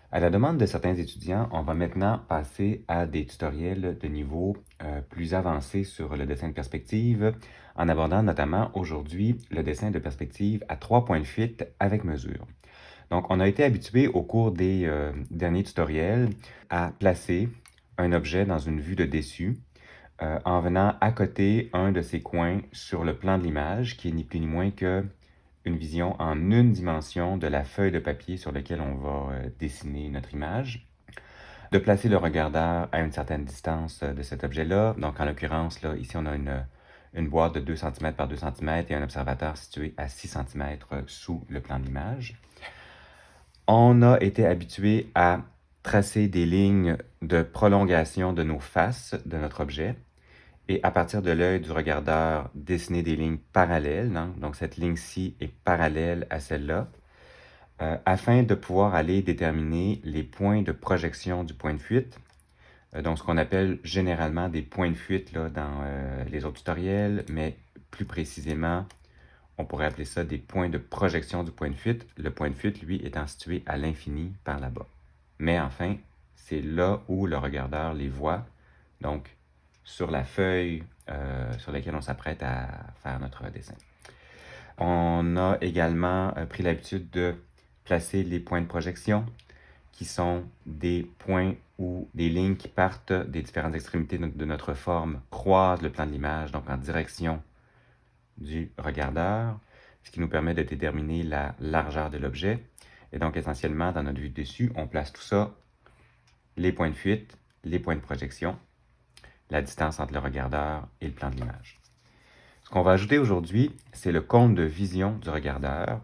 À la demande de certains étudiants, on va maintenant passer à des tutoriels de niveau plus avancé sur le dessin de perspective, en abordant notamment aujourd'hui le dessin de perspective à 3 points de fuite avec mesure. Donc, on a été habitué au cours des derniers tutoriels à placer un objet dans une vue de dessus en venant accoter un de ses coins sur le plan de l'image, qui est ni plus ni moins que une vision en une dimension de la feuille de papier sur laquelle on va dessiner notre image, de placer le regardeur à une certaine distance de cet objet-là. Donc, en l'occurrence, là, ici, on a une boîte de 2 cm par 2 cm et un observateur situé à 6 cm sous le plan de l'image. On a été habitué à tracer des lignes de prolongation de nos faces de notre objet et à partir de l'œil du regardeur, dessiner des lignes parallèles. Hein? Donc, cette ligne-ci est parallèle à celle-là, afin de pouvoir aller déterminer les points de projection du point de fuite. Donc, ce qu'on appelle généralement des points de fuite là, dans les autres tutoriels, mais plus précisément, on pourrait appeler ça des points de projection du point de fuite. Le point de fuite, lui, étant situé à l'infini par là-bas. Mais enfin, c'est là où le regardeur les voit. Donc, sur la feuille sur laquelle on s'apprête à faire notre dessin. On a également pris l'habitude de placer les points de projection, qui sont des points où des lignes qui partent des différentes extrémités de notre forme croisent le plan de l'image, donc en direction du regardeur, ce qui nous permet de déterminer la largeur de l'objet. Et donc, essentiellement, dans notre vue de dessus, on place tout ça, les points de fuite, les points de projection, la distance entre le regardeur et le plan de l'image. Ce qu'on va ajouter aujourd'hui, c'est le cône de vision du regardeur,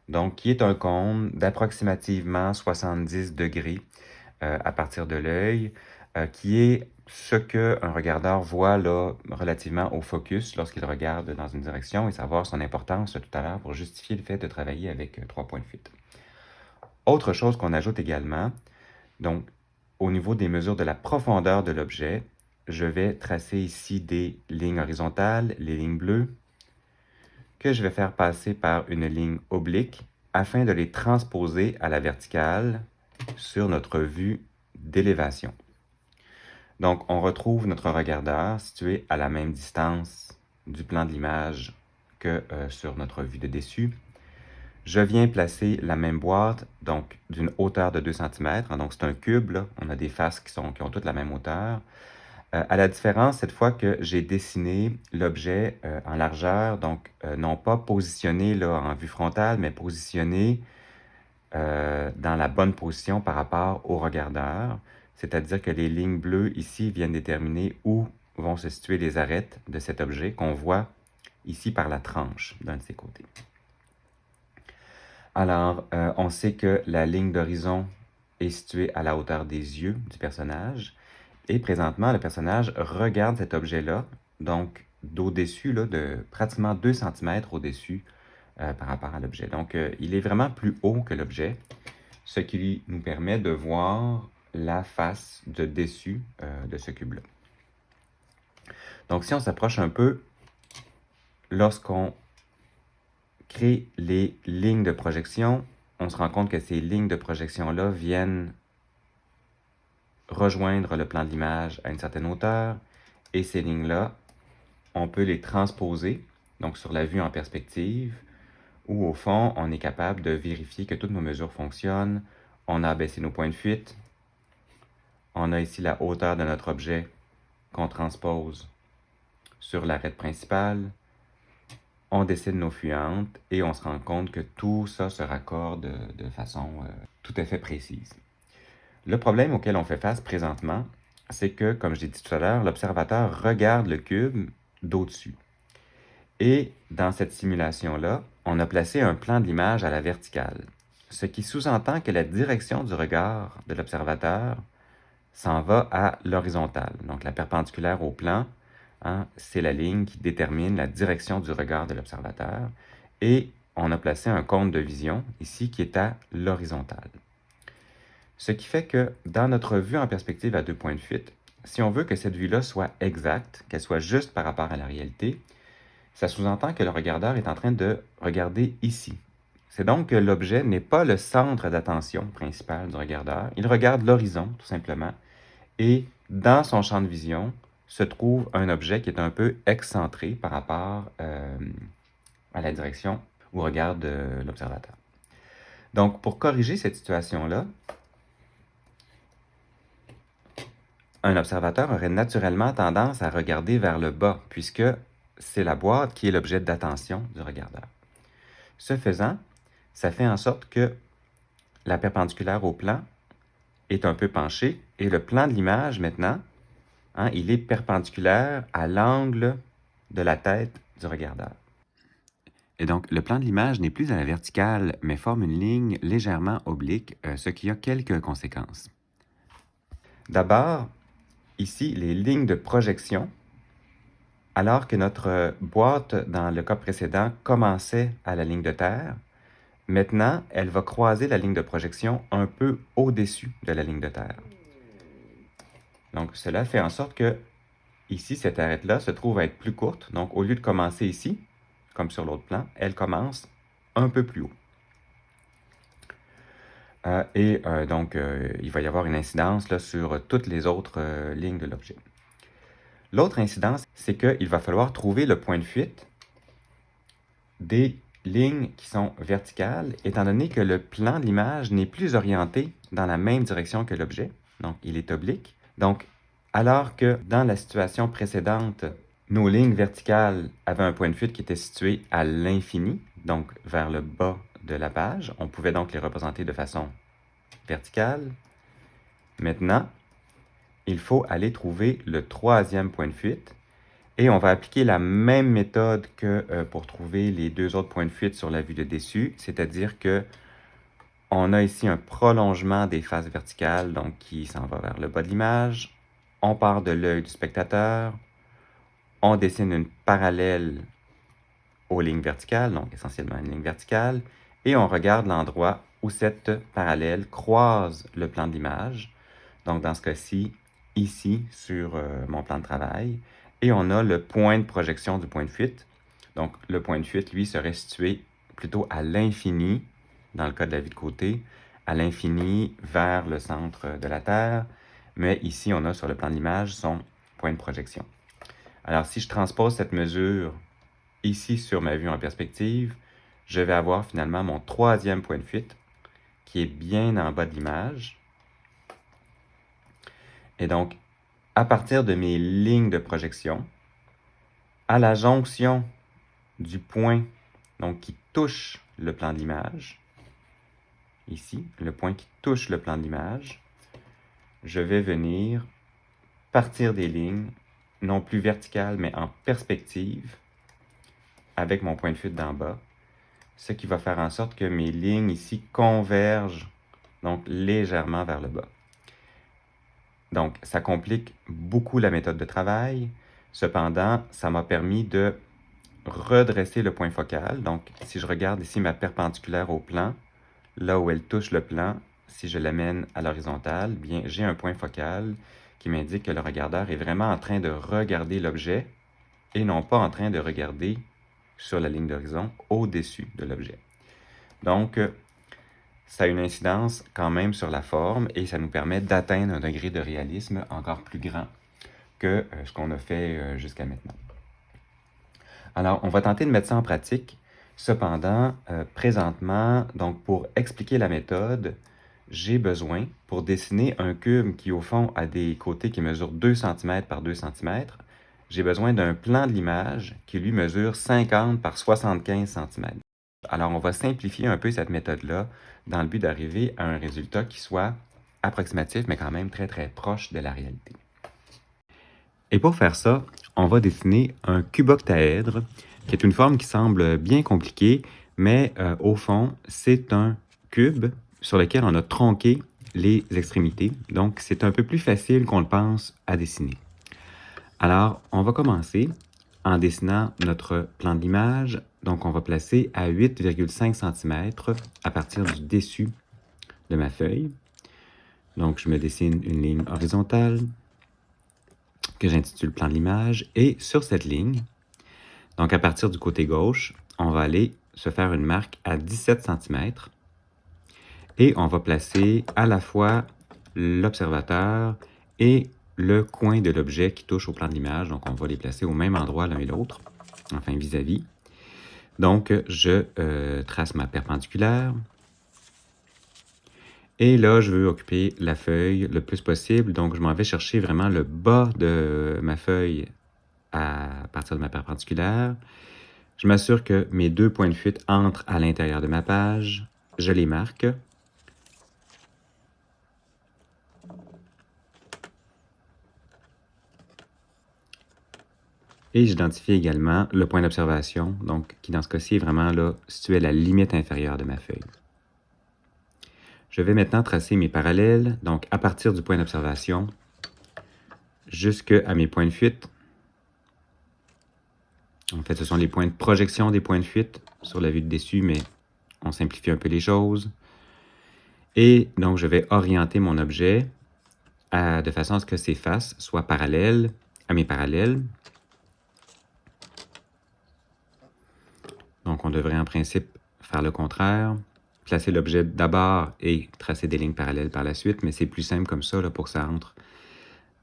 donc qui est un cône d'approximativement 70 degrés à partir de l'œil, qui est ce qu'un regardeur voit là, relativement au focus lorsqu'il regarde dans une direction et savoir son importance tout à l'heure pour justifier le fait de travailler avec 3 points de fuite. Autre chose qu'on ajoute également, donc au niveau des mesures de la profondeur de l'objet, je vais tracer ici des lignes horizontales, les lignes bleues, que je vais faire passer par une ligne oblique afin de les transposer à la verticale sur notre vue d'élévation. Donc, on retrouve notre regardeur situé à la même distance du plan de l'image que sur notre vue de dessus. Je viens placer la même boîte, donc d'une hauteur de 2 cm. Donc, c'est un cube, là. On a des faces qui ont toutes la même hauteur. À la différence, cette fois que j'ai dessiné l'objet en largeur, donc non pas positionné là, en vue frontale, mais positionné dans la bonne position par rapport au regardeur. C'est-à-dire que les lignes bleues ici viennent déterminer où vont se situer les arêtes de cet objet qu'on voit ici par la tranche d'un de ses côtés. Alors, on sait que la ligne d'horizon est située à la hauteur des yeux du personnage. Et présentement, le personnage regarde cet objet-là, donc d'au-dessus, de pratiquement 2 cm au-dessus par rapport à l'objet. Donc, il est vraiment plus haut que l'objet, ce qui nous permet de voir la face de dessus de ce cube-là. Donc, si on s'approche un peu, lorsqu'on crée les lignes de projection, on se rend compte que ces lignes de projection-là viennent rejoindre le plan de l'image à une certaine hauteur, et ces lignes-là, on peut les transposer, donc sur la vue en perspective, où au fond, on est capable de vérifier que toutes nos mesures fonctionnent. On a abaissé nos points de fuite. On a ici la hauteur de notre objet qu'on transpose sur l'arête principale. On dessine nos fuyantes et on se rend compte que tout ça se raccorde de façon tout à fait précise. Le problème auquel on fait face présentement, c'est que, comme je l'ai dit tout à l'heure, l'observateur regarde le cube d'au-dessus. Et dans cette simulation-là, on a placé un plan de l'image à la verticale, ce qui sous-entend que la direction du regard de l'observateur s'en va à l'horizontale. Donc la perpendiculaire au plan, hein, c'est la ligne qui détermine la direction du regard de l'observateur. Et on a placé un cône de vision ici qui est à l'horizontale. Ce qui fait que dans notre vue en perspective à 2 points de fuite, si on veut que cette vue-là soit exacte, qu'elle soit juste par rapport à la réalité, ça sous-entend que le regardeur est en train de regarder ici. C'est donc que l'objet n'est pas le centre d'attention principal du regardeur. Il regarde l'horizon, tout simplement, et dans son champ de vision se trouve un objet qui est un peu excentré par rapport à la direction où regarde l'observateur. Donc, pour corriger cette situation-là, un observateur aurait naturellement tendance à regarder vers le bas, puisque c'est la boîte qui est l'objet d'attention du regardeur. Ce faisant, ça fait en sorte que la perpendiculaire au plan est un peu penchée, et le plan de l'image, maintenant, il est perpendiculaire à l'angle de la tête du regardeur. Et donc, le plan de l'image n'est plus à la verticale, mais forme une ligne légèrement oblique, ce qui a quelques conséquences. D'abord, ici, les lignes de projection, alors que notre boîte, dans le cas précédent, commençait à la ligne de terre, maintenant, elle va croiser la ligne de projection un peu au-dessus de la ligne de terre. Donc, cela fait en sorte que, ici, cette arête-là se trouve à être plus courte. Donc, au lieu de commencer ici, comme sur l'autre plan, elle commence un peu plus haut. Donc, il va y avoir une incidence là, sur toutes les autres lignes de l'objet. L'autre incidence, c'est qu'il va falloir trouver le point de fuite des lignes qui sont verticales, étant donné que le plan de l'image n'est plus orienté dans la même direction que l'objet, donc il est oblique. Donc, alors que dans la situation précédente, nos lignes verticales avaient un point de fuite qui était situé à l'infini, donc vers le bas de la page, on pouvait donc les représenter de façon verticale. Maintenant, il faut aller trouver le troisième point de fuite, et on va appliquer la même méthode que pour trouver les deux autres points de fuite sur la vue de dessus, c'est-à-dire que on a ici un prolongement des faces verticales, donc qui s'en va vers le bas de l'image. On part de l'œil du spectateur, on dessine une parallèle aux lignes verticales, donc essentiellement une ligne verticale, et on regarde l'endroit où cette parallèle croise le plan de l'image. Donc dans ce cas-ci, ici sur mon plan de travail, et on a le point de projection du point de fuite. Donc le point de fuite, lui, serait situé plutôt à l'infini, dans le cas de la vue de côté, à l'infini vers le centre de la Terre, mais ici on a sur le plan de l'image son point de projection. Alors si je transpose cette mesure ici sur ma vue en perspective, je vais avoir finalement mon troisième point de fuite qui est bien en bas de l'image. Et donc, à partir de mes lignes de projection, à la jonction du point donc, qui touche le plan de l'image, ici, le point qui touche le plan de l'image, je vais venir partir des lignes, non plus verticales, mais en perspective, avec mon point de fuite d'en bas, ce qui va faire en sorte que mes lignes ici convergent donc légèrement vers le bas. Donc, ça complique beaucoup la méthode de travail. Cependant, ça m'a permis de redresser le point focal. Donc, si je regarde ici ma perpendiculaire au plan, là où elle touche le plan, si je l'amène à l'horizontale, bien, j'ai un point focal qui m'indique que le regardeur est vraiment en train de regarder l'objet et non pas en train de regarder sur la ligne d'horizon au-dessus de l'objet. Donc, ça a une incidence quand même sur la forme et ça nous permet d'atteindre un degré de réalisme encore plus grand que ce qu'on a fait jusqu'à maintenant. Alors, on va tenter de mettre ça en pratique. Cependant, présentement, donc pour expliquer la méthode, j'ai besoin, pour dessiner un cube qui, au fond, a des côtés qui mesurent 2 cm par 2 cm, j'ai besoin d'un plan de l'image qui, lui, mesure 50 par 75 cm. Alors, on va simplifier un peu cette méthode-là dans le but d'arriver à un résultat qui soit approximatif, mais quand même très, très proche de la réalité. Et pour faire ça, on va dessiner un cuboctaèdre, qui est une forme qui semble bien compliquée, mais au fond, c'est un cube sur lequel on a tronqué les extrémités. Donc, c'est un peu plus facile qu'on le pense à dessiner. Alors, on va commencer en dessinant notre plan de l'image. Donc, on va placer à 8,5 cm à partir du dessus de ma feuille. Donc, je me dessine une ligne horizontale que j'intitule plan de l'image. Et sur cette ligne, donc à partir du côté gauche, on va aller se faire une marque à 17 cm et on va placer à la fois l'observateur et le coin de l'objet qui touche au plan de l'image. Donc, on va les placer au même endroit l'un et l'autre, enfin vis-à-vis. Donc, je trace ma perpendiculaire. Et là, je veux occuper la feuille le plus possible. Donc, je m'en vais chercher vraiment le bas de ma feuille à partir de ma perpendiculaire. Je m'assure que mes 2 points de fuite entrent à l'intérieur de ma page. Je les marque. Et j'identifie également le point d'observation, donc qui dans ce cas-ci est vraiment là, situé à la limite inférieure de ma feuille. Je vais maintenant tracer mes parallèles, donc à partir du point d'observation jusqu'à mes points de fuite. En fait, ce sont les points de projection des points de fuite sur la vue de dessus, mais on simplifie un peu les choses. Et donc, je vais orienter mon objet de façon à ce que ses faces soient parallèles à mes parallèles. Donc, on devrait en principe faire le contraire, placer l'objet d'abord et tracer des lignes parallèles par la suite, mais c'est plus simple comme ça là, pour que ça entre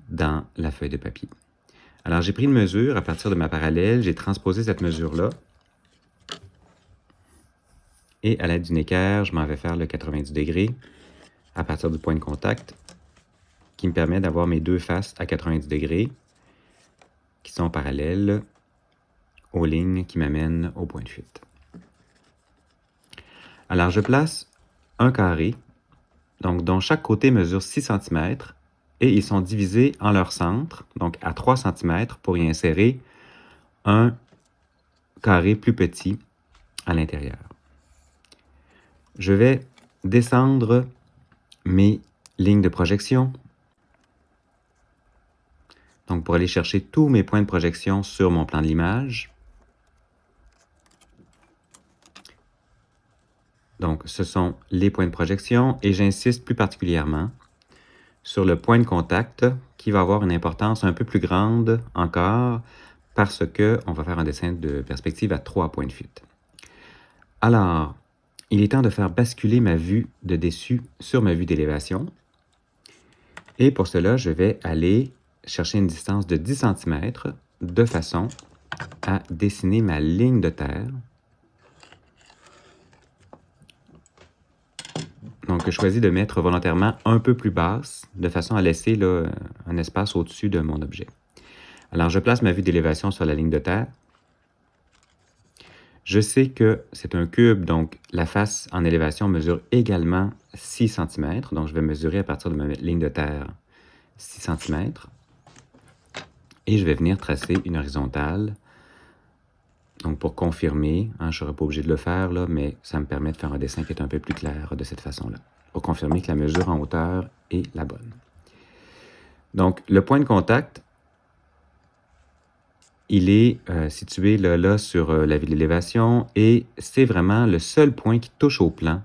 dans la feuille de papier. Alors, j'ai pris une mesure à partir de ma parallèle, j'ai transposé cette mesure-là. Et à l'aide d'une équerre, je m'en vais faire le 90 degrés à partir du point de contact qui me permet d'avoir mes deux faces à 90 degrés qui sont parallèles aux lignes qui m'amènent au point de fuite. Alors, je place un carré, donc dont chaque côté mesure 6 cm, et ils sont divisés en leur centre, donc à 3 cm, pour y insérer un carré plus petit à l'intérieur. Je vais descendre mes lignes de projection, donc pour aller chercher tous mes points de projection sur mon plan de l'image. Donc, ce sont les points de projection et j'insiste plus particulièrement sur le point de contact qui va avoir une importance un peu plus grande encore parce qu'on va faire un dessin de perspective à 3 points de fuite. Alors, il est temps de faire basculer ma vue de dessus sur ma vue d'élévation. Et pour cela, je vais aller chercher une distance de 10 cm de façon à dessiner ma ligne de terre. Donc, je choisis de mettre volontairement un peu plus basse, de façon à laisser là, un espace au-dessus de mon objet. Alors, je place ma vue d'élévation sur la ligne de terre. Je sais que c'est un cube, donc la face en élévation mesure également 6 cm. Donc, je vais mesurer à partir de ma ligne de terre 6 cm. Et je vais venir tracer une horizontale. Donc, pour confirmer, je ne serais pas obligé de le faire, là, mais ça me permet de faire un dessin qui est un peu plus clair de cette façon-là, pour confirmer que la mesure en hauteur est la bonne. Donc, le point de contact, il est situé là sur la vue de l'élévation et c'est vraiment le seul point qui touche au plan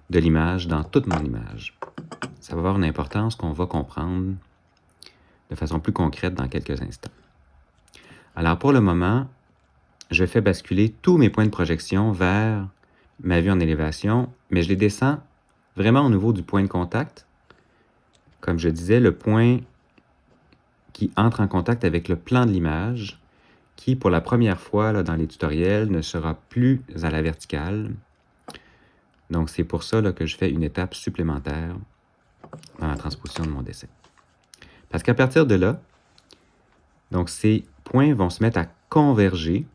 de l'image dans toute mon image. Ça va avoir une importance qu'on va comprendre de façon plus concrète dans quelques instants. Alors, pour le moment, je fais basculer tous mes points de projection vers ma vue en élévation, mais je les descends vraiment au niveau du point de contact. Comme je disais, le point qui entre en contact avec le plan de l'image, qui pour la première fois là, dans les tutoriels ne sera plus à la verticale. Donc c'est pour ça là, que je fais une étape supplémentaire dans la transposition de mon dessin. Parce qu'à partir de là, donc ces points vont se mettre à converger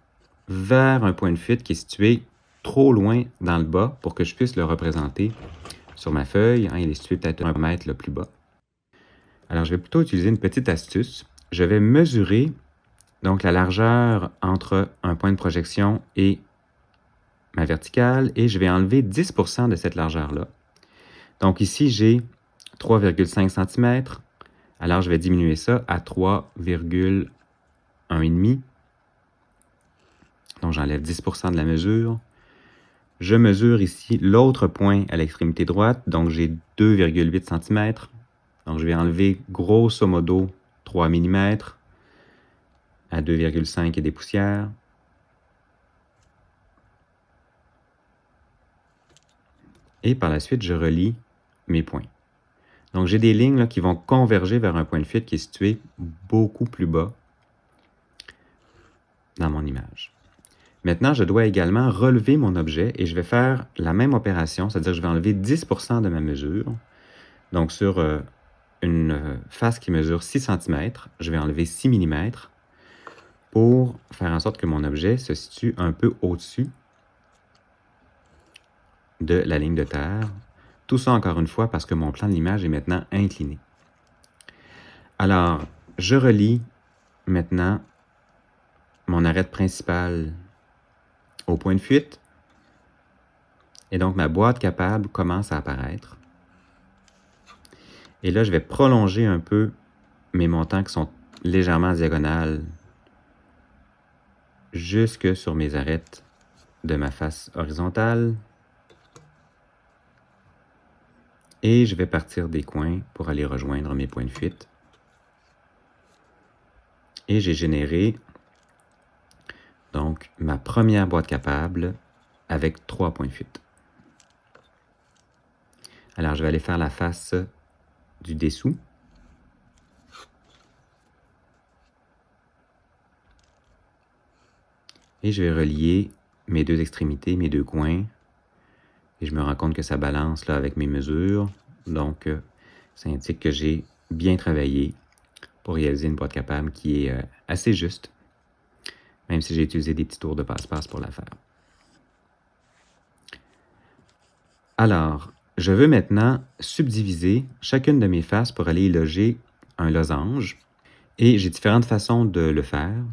vers un point de fuite qui est situé trop loin dans le bas pour que je puisse le représenter sur ma feuille. Il est situé peut-être 1 mètre le plus bas. Alors, je vais plutôt utiliser une petite astuce. Je vais mesurer donc la largeur entre un point de projection et ma verticale et je vais enlever 10% de cette largeur-là. Donc ici, j'ai 3,5 cm. Alors, je vais diminuer ça à 3,1,5. Donc, j'enlève 10% de la mesure. Je mesure ici l'autre point à l'extrémité droite. Donc, j'ai 2,8 cm. Donc, je vais enlever grosso modo 3 mm à 2,5 et des poussières. Et par la suite, je relie mes points. Donc, j'ai des lignes là, qui vont converger vers un point de fuite qui est situé beaucoup plus bas dans mon image. Maintenant, je dois également relever mon objet et je vais faire la même opération, c'est-à-dire que je vais enlever 10% de ma mesure. Donc, sur une face qui mesure 6 cm, je vais enlever 6 mm pour faire en sorte que mon objet se situe un peu au-dessus de la ligne de terre. Tout ça, encore une fois, parce que mon plan de l'image est maintenant incliné. Alors, je relie maintenant mon arête principale au point de fuite. Et donc, ma boîte capable commence à apparaître. Et là, je vais prolonger un peu mes montants qui sont légèrement diagonales jusque sur mes arêtes de ma face horizontale. Et je vais partir des coins pour aller rejoindre mes points de fuite. Et j'ai généré donc ma première boîte capable avec 3 points de fuite. Alors, je vais aller faire la face du dessous. Et je vais relier mes deux extrémités, mes deux coins. Et je me rends compte que ça balance là avec mes mesures. Donc, ça indique que j'ai bien travaillé pour réaliser une boîte capable qui est assez juste, même si j'ai utilisé des petits tours de passe-passe pour la faire. Alors, je veux maintenant subdiviser chacune de mes faces pour aller y loger un losange. Et j'ai différentes façons de le faire.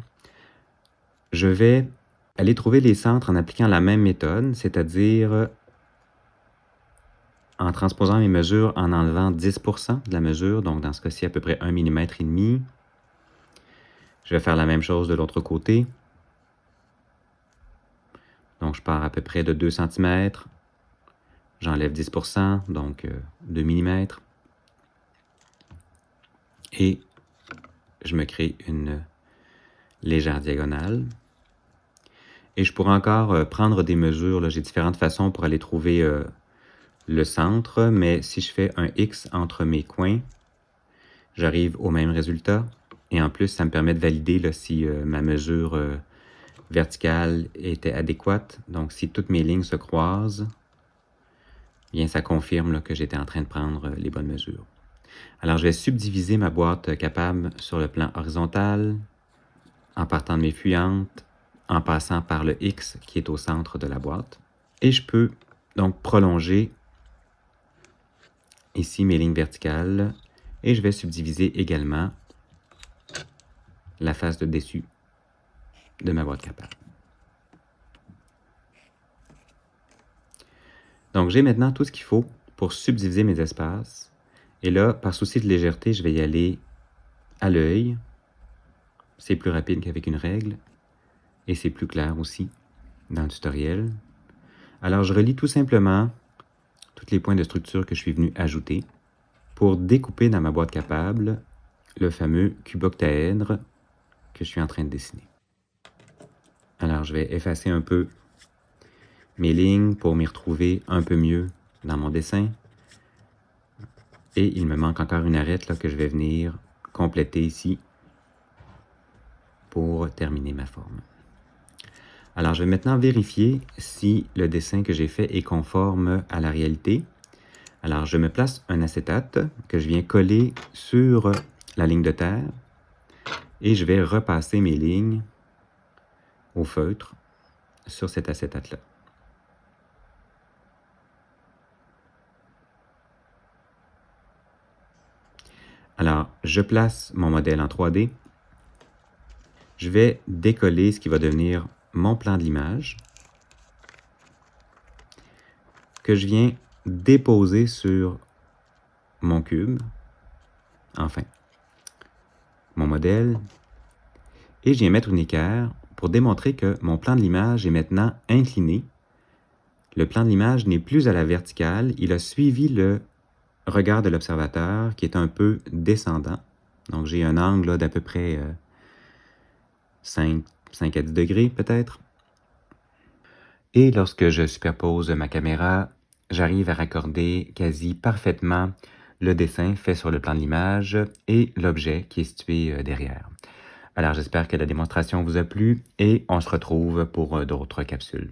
Je vais aller trouver les centres en appliquant la même méthode, c'est-à-dire en transposant mes mesures en enlevant 10% de la mesure, donc dans ce cas-ci à peu près 1,5 mm. Je vais faire la même chose de l'autre côté. Donc je pars à peu près de 2 cm. J'enlève 10%, donc 2 mm. Et je me crée une légère diagonale. Et je pourrais encore prendre des mesures. J'ai différentes façons pour aller trouver le centre, mais si je fais un X entre mes coins, j'arrive au même résultat. Et en plus, ça me permet de valider là, si ma mesure verticale était adéquate. Donc, si toutes mes lignes se croisent, bien, ça confirme là, que j'étais en train de prendre les bonnes mesures. Alors, je vais subdiviser ma boîte capable sur le plan horizontal, en partant de mes fuyantes, en passant par le X qui est au centre de la boîte. Et je peux donc prolonger ici mes lignes verticales et je vais subdiviser également la face de dessus de ma boîte capable. Donc j'ai maintenant tout ce qu'il faut pour subdiviser mes espaces. Et là, par souci de légèreté, je vais y aller à l'œil. C'est plus rapide qu'avec une règle. Et c'est plus clair aussi dans le tutoriel. Alors je relie tout simplement tous les points de structure que je suis venu ajouter pour découper dans ma boîte capable le fameux cuboctaèdre que je suis en train de dessiner. Alors je vais effacer un peu mes lignes pour m'y retrouver un peu mieux dans mon dessin. Et il me manque encore une arête là, que je vais venir compléter ici pour terminer ma forme. Alors, je vais maintenant vérifier si le dessin que j'ai fait est conforme à la réalité. Alors, je me place un acétate que je viens coller sur la ligne de terre et je vais repasser mes lignes au feutre sur cet acétate-là. Alors, je place mon modèle en 3D. Je vais décoller ce qui va devenir mon plan de l'image que je viens déposer sur mon cube, enfin, mon modèle, et je viens mettre une équerre pour démontrer que mon plan de l'image est maintenant incliné. Le plan de l'image n'est plus à la verticale, il a suivi le regard de l'observateur qui est un peu descendant. Donc j'ai un angle d'à peu près 5 à 10 degrés peut-être. Et lorsque je superpose ma caméra j'arrive à raccorder quasi parfaitement le dessin fait sur le plan de l'image et l'objet qui est situé derrière. Alors j'espère que la démonstration vous a plu et on se retrouve pour d'autres capsules.